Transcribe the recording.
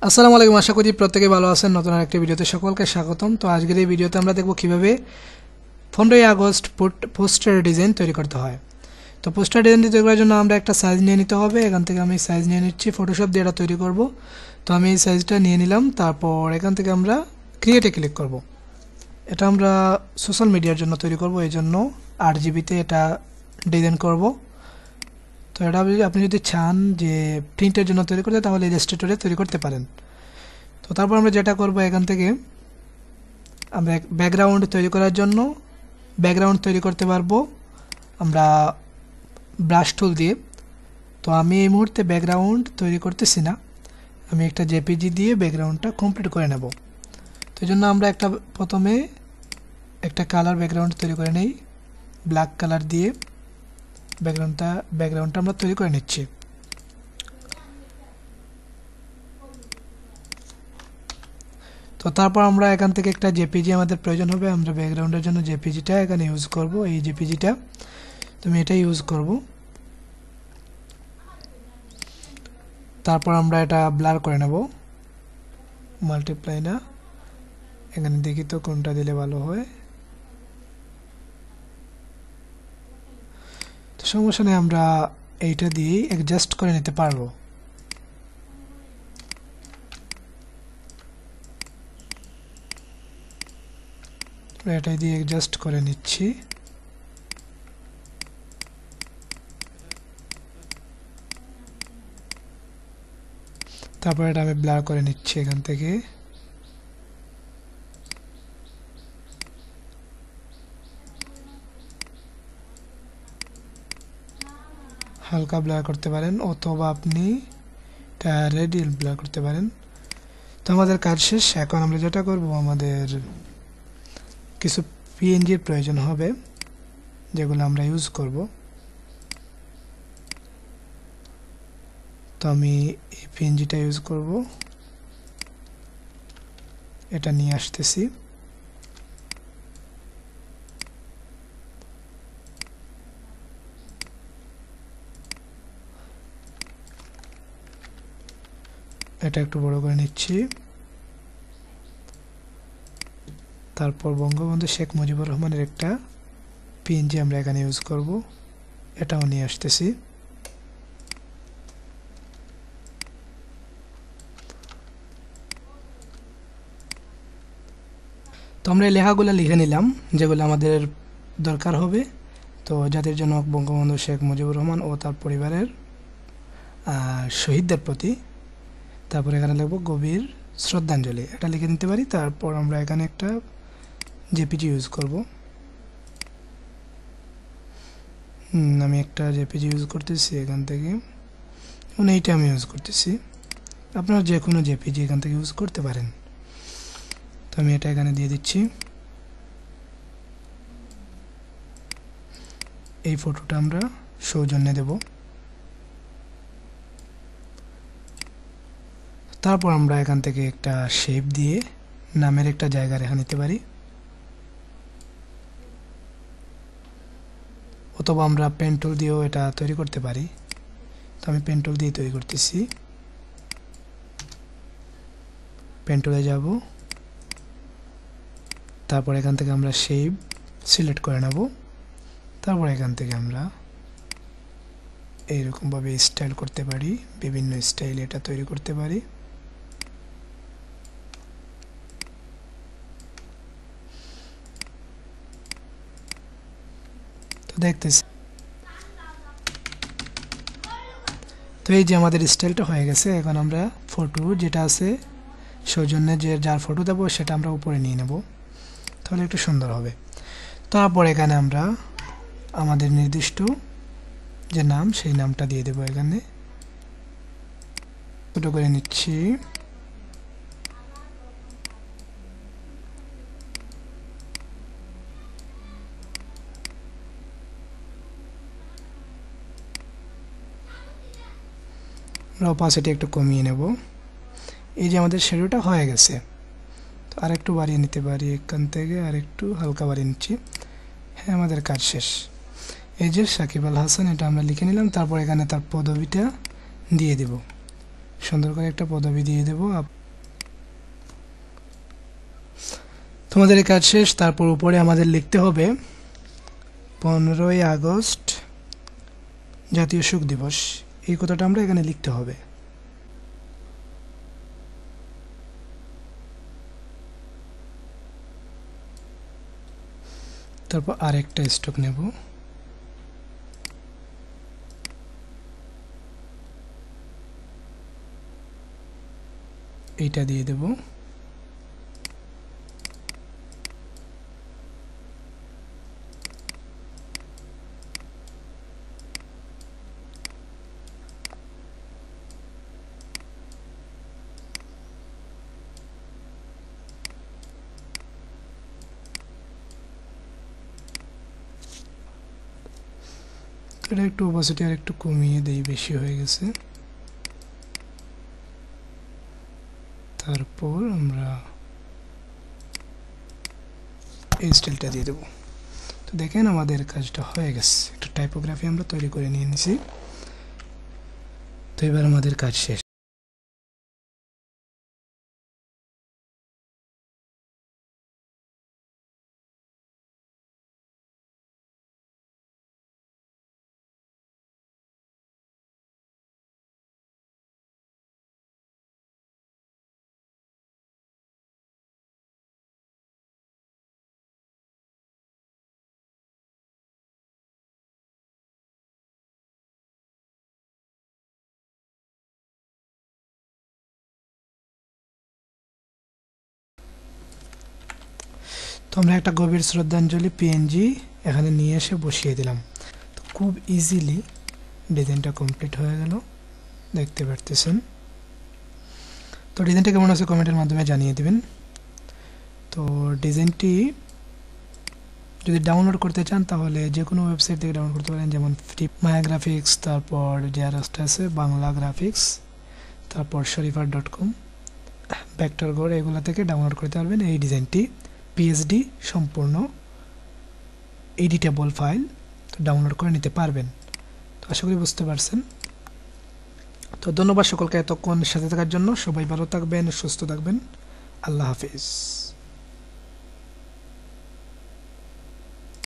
আসসালামু আলাইকুম, আশা করি প্রত্যেকে ভালো আছেন। নতুন আরেকটি ভিডিওতে সকলকে স্বাগতম। তো আজকের এই ভিডিওতে আমরা দেখব কিভাবে 15ই আগস্ট পোস্টার ডিজাইন তৈরি করতে হয়। তো পোস্টার ডিজাইন তৈরি করার জন্য আমরা একটা সাইজ নিয়ে নিতে হবে। এখান থেকে আমি সাইজ নিয়ে নিচ্ছি, ফটোশপ দিয়ে এটা তৈরি করব। তো আমি এই সাইজটা নিয়ে নিলাম। তারপর এখান থেকে আমরা ক্রিয়েটে ক্লিক করব। এটা আমরা সোশ্যাল মিডিয়ার জন্য তৈরি করব, এই জন্য 8 GB-তে এটা ডিজাইন করব। তো এটা আপনি যদি চান যে প্রিন্টের জন্য তৈরি করতে, তাহলে ইলাস্ট্রেটরে তৈরি করতে পারেন। তো তারপর আমরা যেটা করব, এখান থেকে আমরা ব্যাকগ্রাউন্ড তৈরি করার জন্য ব্যাকগ্রাউন্ড তৈরি করতে পারবো আমরা ব্রাশ টুল দিয়ে। তো আমি এই মুহূর্তে ব্যাকগ্রাউন্ড তৈরি করতেছি না, আমি একটা জেপিজি দিয়ে ব্যাকগ্রাউন্ডটা কমপ্লিট করে নেব। তো এই জন্য আমরা প্রথমে একটা কালার ব্যাকগ্রাউন্ড তৈরি করে নেই, ব্ল্যাক কালার দিয়ে ব্যাকগ্রাউন্ডটা আমরা তৈরি করে নিচ্ছি। তো তারপর আমরা এখান থেকে একটা জেপিজি আমাদের প্রয়োজন হবে, আমরা ব্যাকগ্রাউন্ডের জন্য জেপিজিটা এখানে ইউজ করব। এই জেপিজিটা তুমি এটা ইউজ করব। তারপর আমরা এটা ব্লার করে নেব, মাল্টিপ্লাই না, এখানে দেখি তো কোনটা দিলে ভালো হয়। তো সমস্যা নেই, আমরা এইটা দিয়েই অ্যাডজাস্ট করে নিতে পারবো। এটাই দিয়ে অ্যাডজাস্ট করে নিচ্ছি। তারপর এটা আমি ব্লার করে নিচ্ছি এখান থেকে। হালকা ব্লার করতে পারেন, অথবা আপনি এটা রেডিয়াল ব্লার করতে পারেন। তো আমাদের কাজ শেষ। এখন আমরা যেটা করব, আমাদের কিছু পিএনজির প্রয়োজন হবে, যেগুলো আমরা ইউজ করব। তো আমি এই পিএনজিটা ইউজ করব, এটা নিয়ে আসতেছি। এটা একটু বড় করে নিচ্ছি। তারপর বঙ্গবন্ধু শেখ মুজিবুর রহমানের একটা পিএনজি আমরা এখানে ইউজ করব, এটাও নিয়ে আসতেছি। তো আমরা এই লেখাগুলো লিখে নিলাম, যেগুলো আমাদের দরকার হবে। তো জাতির জনক বঙ্গবন্ধু শেখ মুজিবুর রহমান ও তার পরিবারের শহীদদের প্রতি। তারপর এখানে লিখব গভীর শ্রদ্ধাঞ্জলি, এটা লিখে নিতে পারি। তারপর আমরা এখানে একটা জেপিজি ইউজ করব। আমি একটা জেপিজি ইউজ করতেছি এখান থেকে, এইটা আমি ইউজ করতেছি। আপনারা যে কোনো জেপিজি এখান থেকে ইউজ করতে পারেন। তো আমি এটা এখানে দিয়ে দিচ্ছি। এই ফটোটা আমরা সৌজন্যে দেব। তারপর আমরা এখান থেকে একটা শেপ দিয়ে নামের একটা জায়গা রেখে নিতে পারি, অথবা আমরা পেন টুল দিয়েও এটা তৈরি করতে পারি। তো আমি পেন টুল দিয়ে তৈরি করতেছি। পেন টুলে যাব, তারপর এখান থেকে আমরা শেপ সিলেক্ট করে নেব। তারপর এখান থেকে আমরা এইরকমভাবে স্টাইল করতে পারি, বিভিন্ন স্টাইল এটা তৈরি করতে পারি। তো দেখতেছি, তো এই যে আমাদের স্টাইলটা হয়ে গেছে। এখন আমরা ফটো যেটা আছে সৌজন্যে, যার ফটো দেবো সেটা আমরা উপরে নিয়ে নেব, তাহলে একটু সুন্দর হবে। তারপর এখানে আমরা আমাদের নির্দিষ্ট যে নাম, সেই নামটা দিয়ে দেবো। এখানে ছোটো করে নিচ্ছি। অপাসিটি একটু কমিয়ে নেব। এই যে আমাদের শ্যাডোটা হয়ে গেছে। তো আরেকটু বাড়িয়ে নিতে পারি, এখান থেকে আরেকটু হালকা বাড়িয়ে নিচ্ছি। হ্যাঁ, আমাদের কাজ শেষ। এই যে সাকিব আল হাসান, এটা আমরা লিখে নিলাম। তারপর এখানে তার পদবিটা দিয়ে দেব। সুন্দর করে একটা পদবি দিয়ে দেব। তোমাদের এই কাজ শেষ। তারপর উপরে আমাদের লিখতে হবে 15ই আগস্ট জাতীয় শোক দিবস, এই কথাটা আমরা এখানে লিখতে হবে। তারপর আরেকটা স্ট্রোক নেব, এইটা দিয়ে দেব। এটা একটু অপাসিটি আর একটু কমিয়ে দেই, বেশি হয়ে গেছে। তারপর আমরা এই স্টাইলটা দিয়ে দেবো। তো দেখেন আমাদের কাজটা হয়ে গেছে, একটা টাইপোগ্রাফি আমরা তৈরি করে নিয়ে নিছি। তো এবার আমাদের কাজ শেষ। তো আমরা একটা গভীর শ্রদ্ধাঞ্জলি পিএনজি এখানে নিয়ে এসে বসিয়ে দিলাম। তো খুব ইজিলি ডিজাইনটা কমপ্লিট হয়ে গেল, দেখতে পারতেছেন। তো ডিজাইনটা কেমন আছে কমেন্টের মাধ্যমে জানিয়ে দেবেন। তো ডিজাইনটি যদি ডাউনলোড করতে চান তাহলে যে কোনো ওয়েবসাইট থেকে ডাউনলোড করতে পারেন, যেমন ফ্রি মায়া গ্রাফিক্স, তারপর জেআরএসটা আছে বাংলা গ্রাফিক্স, তারপর শরীফার.com, ভেক্টর গড়, এগুলো থেকে ডাউনলোড করতে পারবেন। এই ডিজাইনটি পিএসডি সম্পূর্ণ এডিটেবল ফাইল, তো ডাউনলোড করে নিতে পারবেন। তো আশা করি বুঝতে পারছেন। তো ধন্যবাদ সকলকে এতক্ষণ সাথে থাকার জন্য। সবাই ভালো থাকবেন, সুস্থ থাকবেন। আল্লাহ হাফিজ।